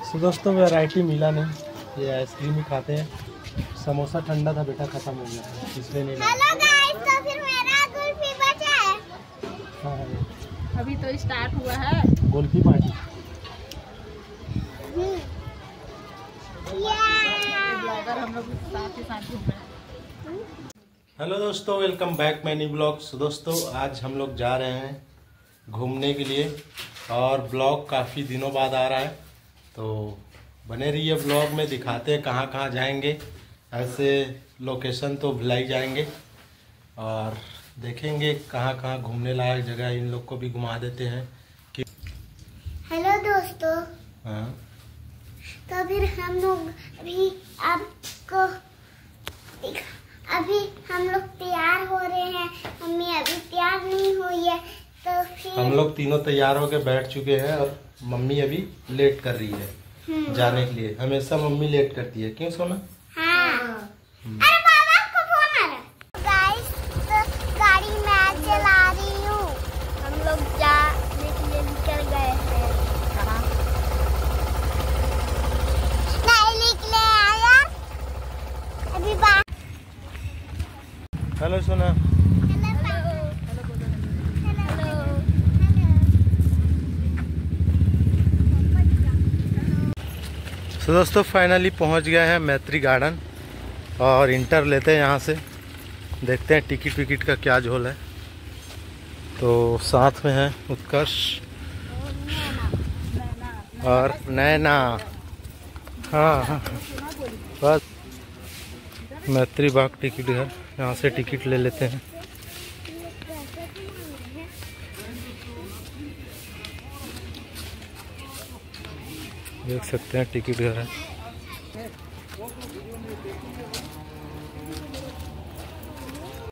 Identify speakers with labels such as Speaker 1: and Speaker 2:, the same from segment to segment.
Speaker 1: तो दोस्तों वैरायटी मिला नहीं, ये आइसक्रीम ही खाते हैं। समोसा ठंडा था बेटा, खत्म हो गया इसलिए नहीं लाया।
Speaker 2: हेलो गाइस, तो फिर मेरा कुल्फी बचा है।
Speaker 1: हाँ,
Speaker 3: अभी तो स्टार्ट हुआ है
Speaker 1: कुल्फी पार्टी।
Speaker 3: ब्लॉगर हम लोग साथ ही साथ घूम रहे हैं।
Speaker 1: हेलो दोस्तों, वेलकम बैक मैनी ब्लॉग्स। दोस्तों आज हम लोग जा रहे हैं घूमने के लिए और ब्लॉग काफ़ी दिनों बाद आ रहा है, तो बने रहिए ब्लॉग में। दिखाते हैं कहाँ कहाँ जाएंगे। ऐसे लोकेशन तो भुला ही जाएंगे और देखेंगे कहाँ कहाँ घूमने लायक जगह, इन लोग को भी घुमा देते हैं कि।
Speaker 2: हेलो दोस्तों,
Speaker 1: हाँ,
Speaker 2: तो फिर हम लोग अभी हम लोग तैयार हो रहे हैं। मम्मी अभी तैयार नहीं हुई है, तो फिर
Speaker 1: हम लोग तीनों तैयार होकर बैठ चुके हैं और मम्मी अभी लेट कर रही है जाने के लिए। हमेशा मम्मी लेट करती है, क्यों सोना?
Speaker 2: हाँ। अरे बाबा को फोन आ रहा है। गाइस, तो गाड़ी मैं चला रही हूँ। हम लोग जाने के लिए निकल गए हैं।
Speaker 3: कहाँ?
Speaker 2: नहीं निकले आया अभी बाहर।
Speaker 1: हेलो सोना। तो दोस्तों फाइनली पहुंच गए हैं मैत्री गार्डन और इंटर लेते हैं यहाँ से। देखते हैं टिकट विकेट का क्या झोल है। तो साथ में है उत्कर्ष और नैना। हाँ हाँ, बस मैत्री बाग टिकट घर, यहाँ से टिकट ले लेते हैं। देख सकते हैं टिकट घर है।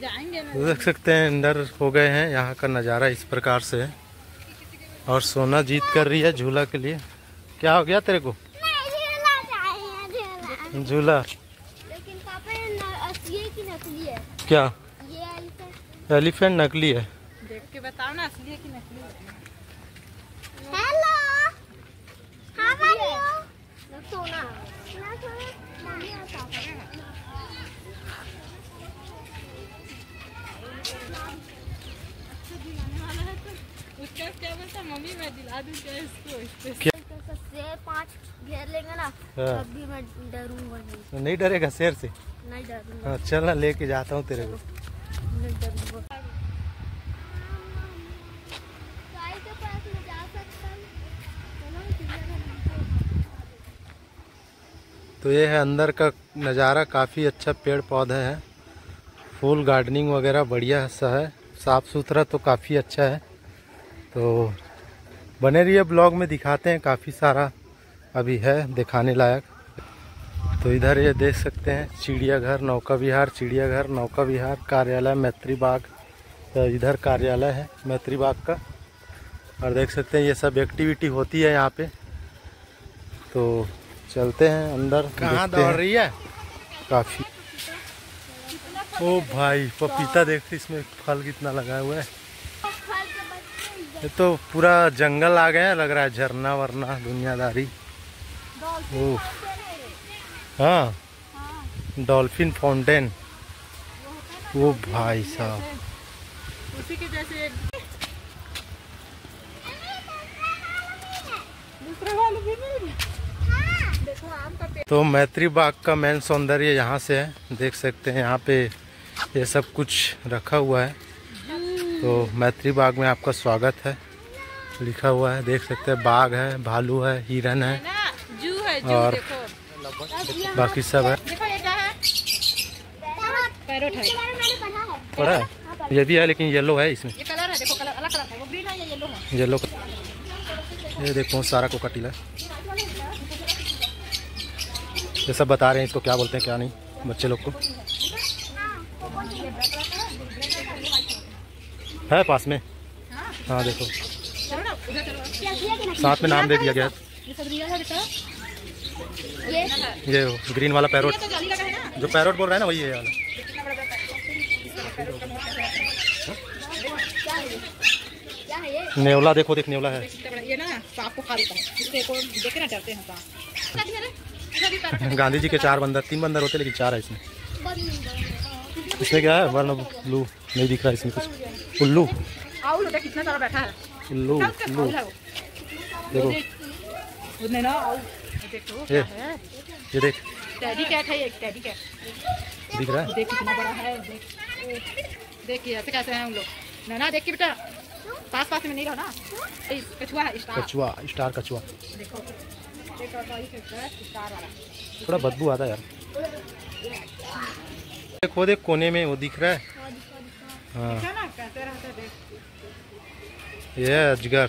Speaker 3: जाएंगे ना।
Speaker 1: देख सकते हैं अंदर हो गए हैं। यहाँ का नज़ारा इस प्रकार से है और सोना जीत कर रही है झूला के लिए। क्या हो गया तेरे को?
Speaker 2: झूला चाहिए,
Speaker 1: झूला?
Speaker 2: लेकिन पापा ये असली की नकली है।
Speaker 1: क्या
Speaker 2: ये एलिफेंट।
Speaker 1: एलिफेंट नकली है?
Speaker 3: देख के बताओ ना, असली है कि नकली है।
Speaker 2: Hello, how are you? सोना मम्मी और पापा।
Speaker 3: उसका क्या बोलता, मम्मी मैं दिला दूं क्या इसको?
Speaker 1: क्या?
Speaker 2: शेर 5 घेर लेंगे ना,
Speaker 1: हाँ।
Speaker 2: तब भी मैं डरूंगा नहीं।
Speaker 1: नहीं डरेगा शेर से?
Speaker 2: नहीं डरूंगा,
Speaker 1: हाँ, चल ना लेके जाता हूँ तेरे को।
Speaker 2: नहीं डरूंगा। गाय के पास में जा सकता हूँ।
Speaker 1: तो ये है अंदर का नज़ारा। काफ़ी अच्छा पेड़ पौधे हैं, फूल गार्डनिंग वगैरह बढ़िया सा है, साफ़ सुथरा तो काफ़ी अच्छा है। तो बने रहिए ब्लॉग में, दिखाते हैं। काफ़ी सारा अभी है दिखाने लायक। तो इधर ये देख सकते हैं चिड़ियाघर, नौका विहार, चिड़ियाघर, नौका विहार, कार्यालय मैत्री बाग। तो इधर कार्यालय है मैत्री बाग का और देख सकते हैं ये सब एक्टिविटी होती है यहाँ पे। तो चलते हैं अंदर। कहाँ दौड़ रही है? काफ़ी। ओ भाई पपीता देख, इसमें फल कितना लगा हुआ है। ये तो पूरा जंगल आ गया, लग रहा है झरना वरना दुनियादारी। ओह हाँ, डॉल्फिन फाउंटेन। वो भाई साहब,
Speaker 3: उसी के जैसे दूसरे वाले भी नहीं है। देखो आम का पेड़।
Speaker 1: तो मैत्री बाग का मेन सौंदर्य यहाँ से है। देख सकते हैं यहाँ पे ये सब कुछ रखा हुआ है। तो मैत्री बाग में आपका स्वागत है लिखा हुआ है। देख सकते हैं बाघ है, भालू है, हिरन है
Speaker 3: ना जू है, जू
Speaker 1: और
Speaker 3: देखो।
Speaker 1: बाकी सब है।
Speaker 3: देखो ये क्या है? पैरोट है।
Speaker 1: पड़ा है? ये भी है लेकिन येलो है इसमें।
Speaker 3: ये कलर है, देखो कलर अलग कलर है। वो ग्रीन है, ये येलो है।
Speaker 1: येलो। ये देखो सारा कोकाटीला। ये सब बता रहे हैं इसको क्या बोलते हैं क्या नहीं बच्चे लोग को। है पास में? हाँ देखो साथ में नाम दे दिया गया है।
Speaker 3: ये सब रियल है बेटा।
Speaker 1: ये ग्रीन वाला पैरोट,
Speaker 3: तो जाली लगा है ना।
Speaker 1: जो पैरोट बोल रहा है ना वही है वाला।
Speaker 3: कितना बड़ा पैरोट है? क्या है ये?
Speaker 1: नेवला देखो, देख नेवला है।
Speaker 3: ये ना सांप को खा लेता है, इससे को देख ना डरते हैं सांप।
Speaker 1: गांधी जी के 4 बंदर, 3 बंदर होते लेकिन 4 है इसमें। इसमें क्या है? वर्ण ब्लू नहीं दिख रहा इसमें कुछ। उल्लू,
Speaker 3: कितना सारा बैठा है।
Speaker 1: उल्लू उल्लू देखो, ये देख
Speaker 3: टेडी कैट है, एक टेडी कैट
Speaker 1: दिख रहा है।
Speaker 3: देख कितना बड़ा है। देखिए ऐसे कैसे हैं हम लोग। नैना देख के बेटा, पास पास में नहीं रहो ना। कछुआ है, स्टार
Speaker 1: कछुआ, स्टार कछुआ।
Speaker 3: देखो स्टार वाला।
Speaker 1: थोड़ा बदबू आता है यार। देखो देख कोने में वो दिख रहा है। हाँ
Speaker 3: ना कैसे रहता है, देख
Speaker 1: ये अजगर।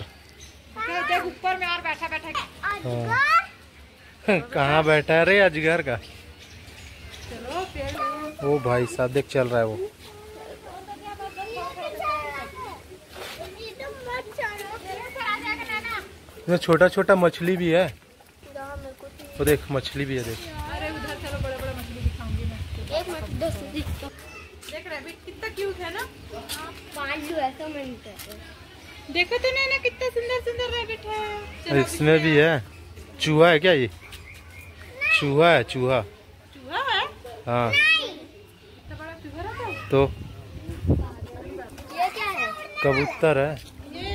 Speaker 3: देख ऊपर में और बैठा बैठा।
Speaker 1: हाँ। कहाँ बैठा है रे अजगर का?
Speaker 3: चलो पेड़।
Speaker 1: ओ भाई साहब देख चल रहा है वो। इसमें छोटा छोटा मछली भी है। वो देख मछली भी है, देख।
Speaker 3: अरे उधर चलो, बड़े बड़े मछली दिखाऊंगी मैं। देख रैबिट कितना क्यूट है ना। देखो तो नैना कितना सुंदर सुंदर रैबिट है। चलो
Speaker 1: इसमें भी है। चूहा है क्या ये? चूहा है, चूहा।
Speaker 3: चूहा है?
Speaker 1: हाँ
Speaker 3: इतना बड़ा चूहा रहता है?
Speaker 1: तो
Speaker 2: ये क्या है?
Speaker 1: कबूतर है।
Speaker 3: ये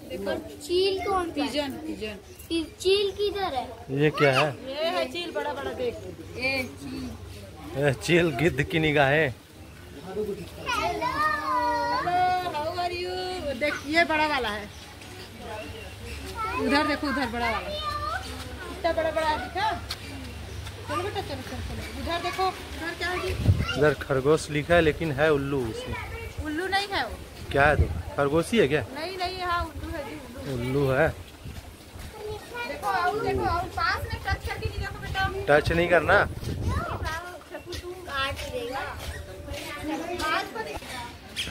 Speaker 3: देखो
Speaker 2: चील कौन सा?
Speaker 3: Pigeon, pigeon.
Speaker 2: चील किधर है?
Speaker 1: ये क्या है?
Speaker 3: ये है चील, बड़ा बड़ा देख। ये चील।
Speaker 1: ये चील गिद्ध की निगाहें।
Speaker 2: Hello,
Speaker 3: how are you? देख ये बड़ा वाला है। उधर देखो, उधर बड़ा वाला कितना बड़ा बड़ा है, दिखा? चलो बेटा, चलो चलो चलो। उधर देखो, उधर क्या है जी?
Speaker 1: इधर खरगोश लिखा है लेकिन है उल्लू इसमें।
Speaker 3: उल्लू नहीं है वो।
Speaker 1: क्या है? तो खरगोशी है क्या?
Speaker 3: नहीं नहीं, हाँ उल्लू है जी, उल्लू।
Speaker 1: उल्लू है।
Speaker 3: देखो और देखो, और पास में टच करके नहीं देखो बेटा।
Speaker 1: टच नहीं करना।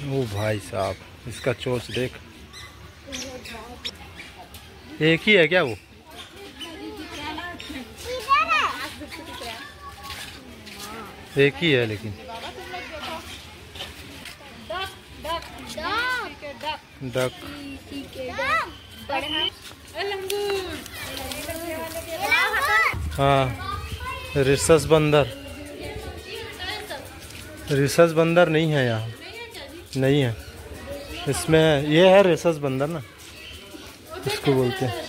Speaker 1: ओ भाई साहब इसका चोंच देख। एक ही है क्या वो? एक ही है लेकिन। डक। हाँ रिसस बंदर। रिसस बंदर नहीं है यहाँ, नहीं है इसमें। ये है रिसस बंदर ना, इसको बोलते हैं।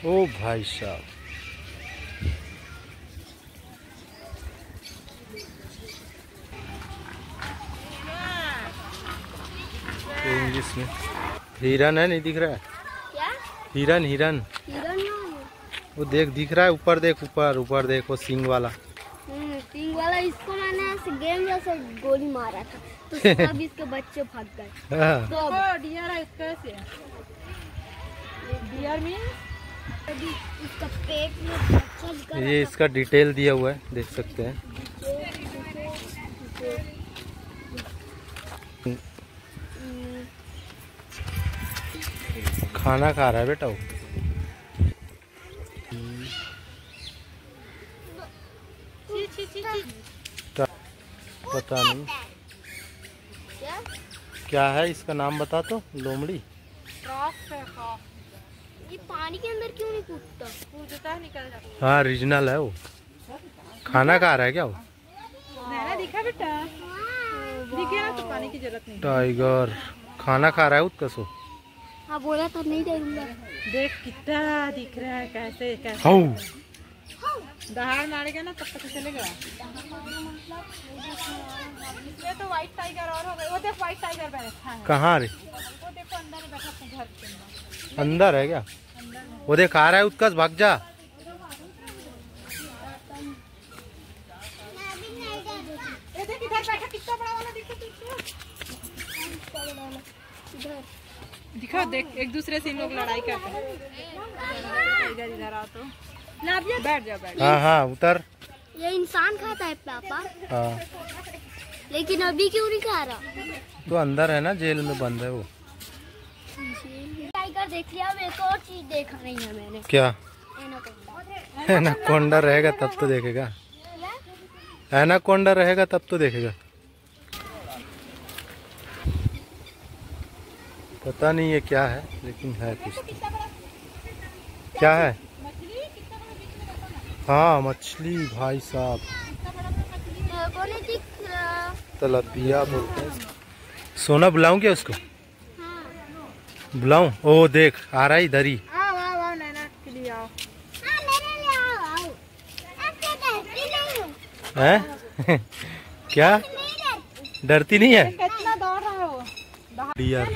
Speaker 1: ओ भाई साहब इंग्लिश में हिरन है, नहीं दिख रहा है?
Speaker 2: क्या?
Speaker 1: हिरन, हिरन।
Speaker 2: हिरन है?
Speaker 1: वो देख दिख रहा है ऊपर, देख ऊपर, ऊपर देख वो सींग वाला।
Speaker 2: सिंग वाला। इसको मैंने ऐसे गेम जैसे गोली मारा था तो सब इसके बच्चे भाग गए।
Speaker 1: हाँ।
Speaker 2: तो
Speaker 3: डियर है, कैसे डियर मीन्स
Speaker 2: अभी इसका पेट में बच्चा निकल
Speaker 1: ये इसका डिटेल दिया हुआ है, देख सकते हैं। खाना खा रहा है बेटा वो। पता नहीं
Speaker 2: क्या?
Speaker 1: क्या है इसका नाम बता तो। लोमड़ी।
Speaker 2: ये पानी के अंदर क्यों नहीं कूदता?
Speaker 3: कूदता है, निकल जाता
Speaker 1: हाँ रीजनल है वो। खाना खा रहा है क्या वो?
Speaker 3: है। दिखा बेटा, दिखे ना तो पानी की जरूरत नहीं।
Speaker 1: टाइगर खाना खा रहा है उत्कर्ष।
Speaker 2: हाँ बोला था नहीं देखूंगा।
Speaker 3: देख कितना दिख रहा है, कैसे कैसे
Speaker 1: हाउ
Speaker 3: दहाड़ मारेगा ना तब पता चलेगा। ये तो व्हाइट टाइगर और हो गए। वो देख व्हाइट टाइगर बैठा है।
Speaker 1: कहाँ रे?
Speaker 3: वो देखो अंदर में बैठा अपने घर के अंदर।
Speaker 1: अंदर है क्या? वो देख आ रहा है उत्कर्ष, भाग जा।
Speaker 3: ये देख इधर बैठा, कितना बड़ा वाला दिखो दिखा। देख एक दूसरे से इन लोग लड़ाई करते हैं। इधर इधर आओ तो बैठ जाओ, बैठ
Speaker 1: हाँ हाँ उतर।
Speaker 2: ये इंसान खाता है पापा,
Speaker 1: हाँ
Speaker 2: लेकिन अभी क्यों नहीं खा रहा?
Speaker 1: तो अंदर है ना, जेल में बंद है वो।
Speaker 2: टाइगर देख लिया। अब एक और चीज देखा नहीं है मैंने।
Speaker 1: क्या?
Speaker 2: एनाकोंडा।
Speaker 1: एनाकोंडा रहेगा तब तो देखेगा। एनाकोंडा रहेगा तब तो देखेगा। पता नहीं ये क्या है, लेकिन है कुछ तो। क्या है? हाँ मछली भाई साहब, तलबिया बोलते हैं। सोना बुलाऊं क्या उसको? बुलाऊं? ओ देख आ रहा है इधर ही। हैं? क्या डरती नहीं है? डियर।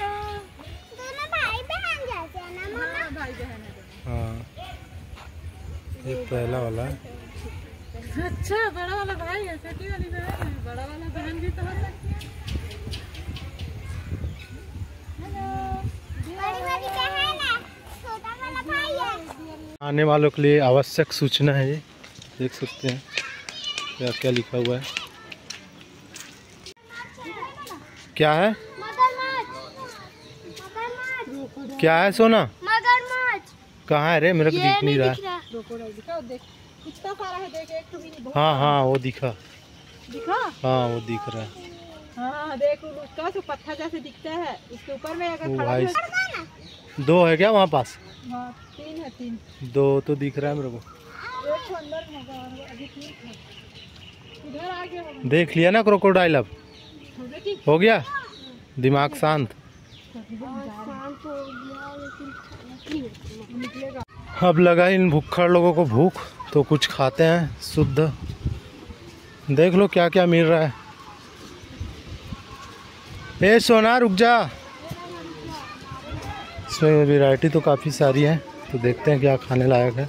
Speaker 1: हाँ ये पहला वाला है।
Speaker 3: अच्छा बड़ा वाला भाई है, छोटी वाली बहन है, बड़ा वाला बहन भी तो हो सकती है।
Speaker 1: आने वालों के लिए आवश्यक सूचना है ये, देख सकते हैं क्या क्या लिखा हुआ है। क्या है? क्या है सोना?
Speaker 2: मगरमच्छ।
Speaker 1: कहाँ है रे? मेरे को दिख नहीं रहा। हाँ हाँ वो दिखा। हाँ वो दिख रहा है।
Speaker 3: हाँ देखो उसका जो पत्थर जैसे दिखता है, उसके ऊपर में अगर खड़ा
Speaker 1: भाई 2 है क्या वहाँ पास?
Speaker 3: हाँ 3 है, 3
Speaker 1: 2 तो दिख रहा है मेरे को।
Speaker 3: एक तो अंदर होगा और अभी 3 है। इधर आ गया होगा।
Speaker 1: देख लिया ना क्रोकोडाइल? अब हो गया दिमाग शांत। अब लगा इन भूखड़ लोगों को भूख, तो कुछ खाते हैं शुद्ध। देख लो क्या क्या मिल रहा है। ए सोना रुक जा, इसमें वैरायटी तो काफ़ी सारी है, तो देखते हैं क्या खाने लायक है।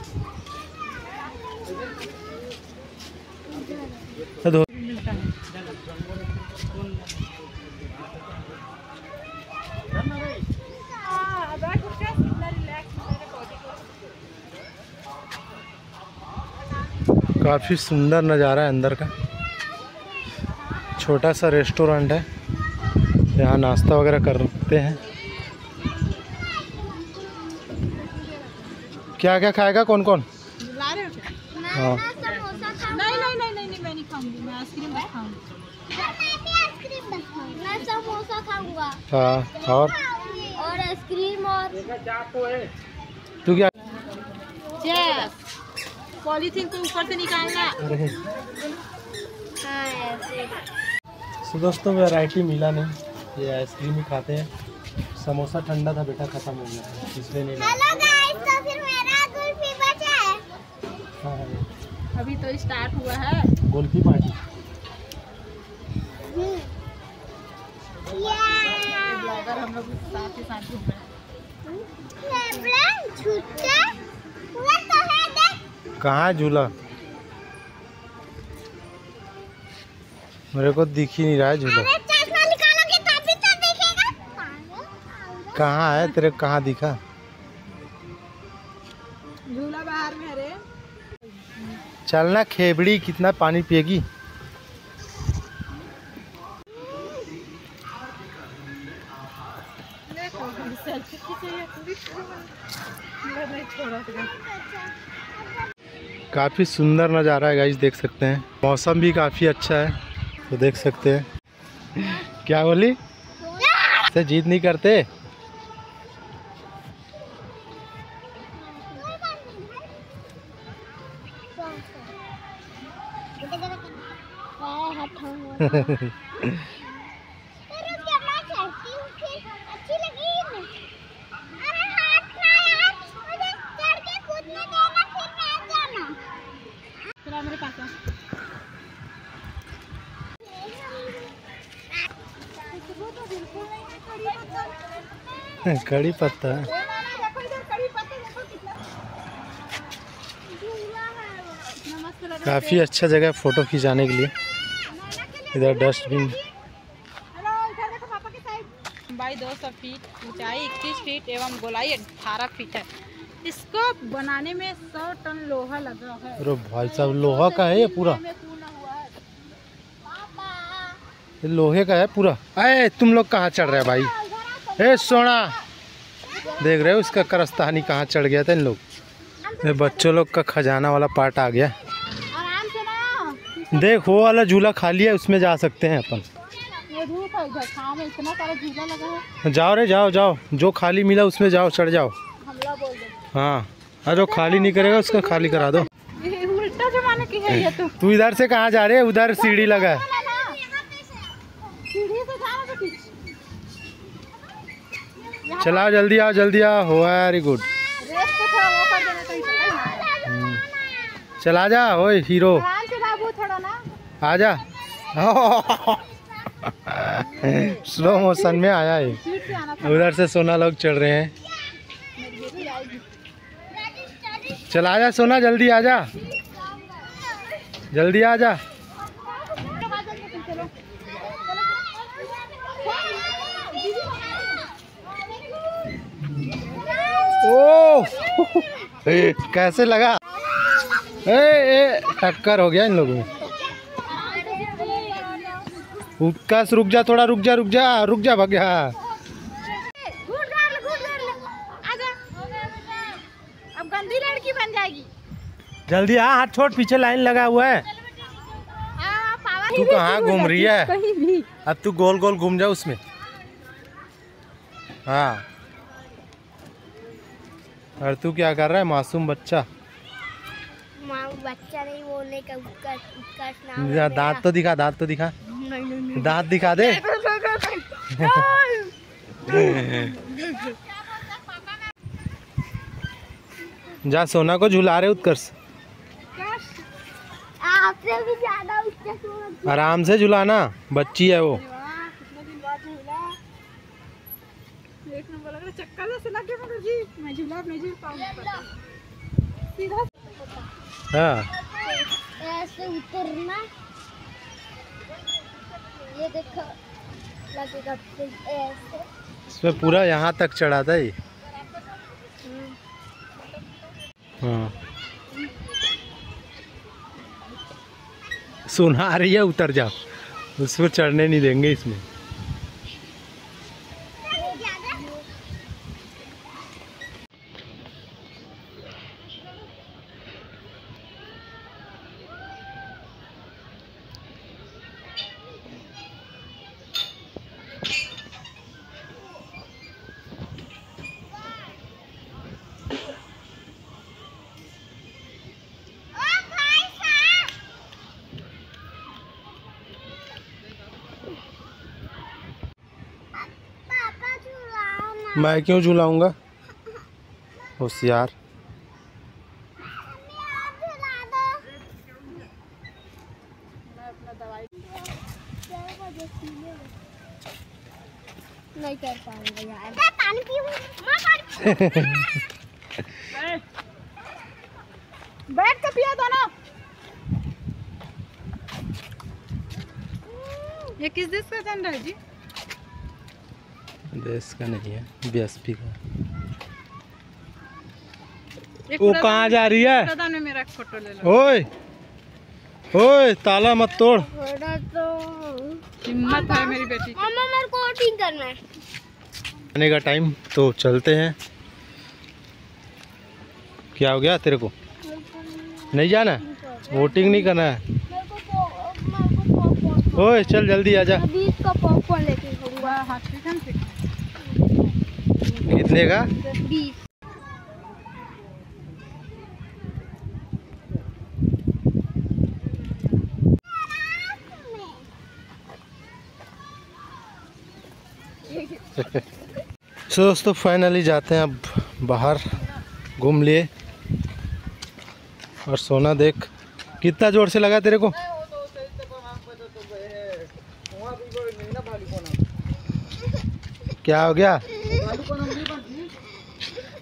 Speaker 1: काफ़ी सुंदर नज़ारा है अंदर का। छोटा सा रेस्टोरेंट है, यहाँ नाश्ता वगैरह करते हैं। क्या क्या खाएगा कौन कौन?
Speaker 3: ला रहे हो क्या?
Speaker 1: हाँ
Speaker 3: नहीं मैं नहीं खाऊंगी, मैं आइसक्रीम बस खाऊंगी।
Speaker 2: मैं समोसा खाऊंगा
Speaker 1: हाँ और
Speaker 2: आइसक्रीम और
Speaker 1: तू क्या?
Speaker 3: पॉलीथीन को ऊपर से निकालना।
Speaker 1: तो दोस्तों वैरायटी मिला नहीं, ये आइसक्रीम ही खाते हैं। समोसा ठंडा था बेटा, खत्म हो गया इसलिए नहीं लाया।
Speaker 2: हेलो गाइस, तो फिर मेरा कुल्फी बचा है।
Speaker 1: हाँ
Speaker 3: अभी तो स्टार्ट हुआ है
Speaker 1: गोल्फी पार्टी।
Speaker 3: ब्लॉगर हम लोग साथ ही साथ घूम रहे हैं।
Speaker 1: कहाँ है झूला? मेरे को दिख ही नहीं रहा है झूला।
Speaker 2: चश्मा निकालोगे तभी तो दिखेगा।
Speaker 1: कहाँ है तेरे को? कहाँ दिखा?
Speaker 3: झूला बाहर में रे।
Speaker 1: चलना खेबड़ी, कितना पानी पिएगी? काफ़ी सुंदर नज़ारा है गाइस, देख सकते हैं। मौसम भी काफ़ी अच्छा है, तो देख सकते हैं। क्या बोली? से जीत नहीं करते।
Speaker 3: मेरे पास
Speaker 1: कड़ी पत्ता काफ़ी अच्छा जगह है फोटो खिंचाने के लिए। इधर डस्टबिन।
Speaker 3: लंबाई 200 फीट, ऊंचाई 21 फीट एवं गोलाई 18 फीट है। इसको बनाने में 100 टन लोहा लगा है।
Speaker 1: अरे भाई साहब, लोहा का है ये पूरा? ये लोहे का है पूरा। अरे तुम लोग कहाँ चढ़ रहे हैं भाई? ए सोना, देख रहे हो इसका करस्तानी कहाँ चढ़ गया था इन लोग। ये बच्चों लोग का खजाना वाला पार्ट आ गया।
Speaker 3: आराम से ना,
Speaker 1: देख वो वाला झूला खाली है, उसमें जा सकते हैं अपन।
Speaker 3: ये धूप है, इधर छाँव में इतना सारा झूला लगा है।
Speaker 1: जाओ रे जाओ जाओ, जो खाली मिला उसमें जाओ, चढ़ जाओ।
Speaker 3: हमला बोल दे।
Speaker 1: हाँ, और जो खाली नहीं करेगा उसका खाली करा दो।
Speaker 3: ये उल्टा जमाने की है ये तो।
Speaker 1: तू इधर से कहाँ जा रहे है? उधर सीढ़ी लगा है।
Speaker 3: सीढ़ी से जाना तो ठीक।
Speaker 1: चलाओ जल्दी आओ, जल्दी आओ। हो वेरी गुड।
Speaker 3: रेस को थोड़ा वो कर देना तो चला।
Speaker 1: चला जा ओए हीरो,
Speaker 3: आराम से बाबू थोड़ा ना।
Speaker 1: आ जा। स्लो मोशन में आया है।
Speaker 3: सीट से आना था।
Speaker 1: उधर से सोना लोग चढ़ रहे हैं।
Speaker 3: मेरी बेटी आएगी।
Speaker 1: चला जा सोना, जल्दी आ जा, जल्दी आ जा। ओ कैसे लगा? टक्कर हो गया इन लोगों में। कस रुक जा थोड़ा, रुक जा रुक जा रुक जा, भाग गया।
Speaker 3: अब गंदी लड़की बन जाएगी।
Speaker 1: जल्दी आ, हाथ छोड़, पीछे लाइन लगा हुआ है। तू कहाँ घूम रही है?
Speaker 3: कहीं भी।
Speaker 1: अब तू गोल गोल घूम जा उसमें। हाँ, और तू क्या कर रहा है मासूम बच्चा?
Speaker 2: बच्चा नहीं बोलने का, उसका नाम है
Speaker 1: दांत तो दिखा, दांत तो दिखा,
Speaker 2: नहीं।
Speaker 1: दांत दिखा दे। जा सोना को झुला रहे उत्कर्ष।
Speaker 2: आपसे भी ज्यादा उसका
Speaker 1: आराम से झुलाना, बच्ची है वो।
Speaker 3: एक नंबर लग रहा, चक्कर जैसे लग गया मगर जी मैं झूला नहीं झूल पाऊंगा सीधा।
Speaker 1: हाँ,
Speaker 2: ऐसे उतरना, ये देखो लगेगा ऐसे।
Speaker 1: इसमें पूरा यहाँ तक चढ़ा था ये। हाँ, सोना आ रही है, उतर जा, उस पर चढ़ने नहीं देंगे इसमें। मैं क्यों झुलाऊंगा? होशियार।
Speaker 2: नहीं कर पाऊंगा यार। पानी पीऊं?
Speaker 3: बैठ के पिया दोनों। ये किस देश का झंडा है जी?
Speaker 1: देश का नहीं है, बीएसपी का। वो कहाँ जा रही है?
Speaker 3: में मेरा फोटो ले लो।
Speaker 1: ओए ओए, ताला मत तोड़।
Speaker 2: थोड़ा तो
Speaker 3: हिम्मत है मेरी बेटी।
Speaker 2: मम्मा मेरे को वोटिंग करना है।
Speaker 1: आने का टाइम तो चलते हैं। क्या हो गया तेरे को? नहीं जाना? वोटिंग नहीं करना है? ओए चल जल्दी आजा।
Speaker 2: 20 का पॉपकॉर्न लेके खाऊंगा।
Speaker 3: हाँ ठीक है।
Speaker 1: कितने का?
Speaker 2: 20।
Speaker 1: सो दोस्तों फाइनली जाते हैं अब बाहर, घूम लिए। और सोना देख कितना जोर से लगा तेरे को। क्या हो गया?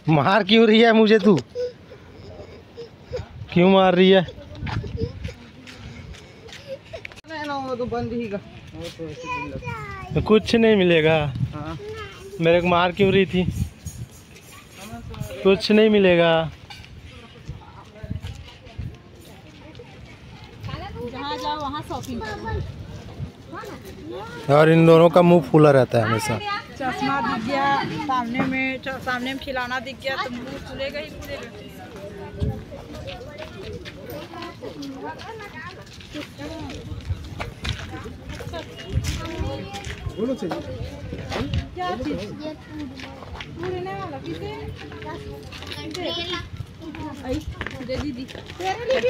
Speaker 1: मार क्यों रही है मुझे तू? क्यों मार रही है? कुछ नहीं मिलेगा। मेरे को मार क्यों रही थी? कुछ नहीं मिलेगा।
Speaker 3: जहाँ जाओ वहाँ शॉपिंग करो।
Speaker 1: और इन दोनों का मुंह फूला रहता है हमेशा।
Speaker 3: चश्मा दिख गया सामने में खिलौना दिख गया तो मुंह फूलेगा ही फूलेगा।
Speaker 1: दोनों चाहिए।
Speaker 3: क्या चीज?
Speaker 2: ये
Speaker 3: पूरने वाला किसे?
Speaker 2: ट्रेला
Speaker 3: आई दे दीदी तेरे लिए भी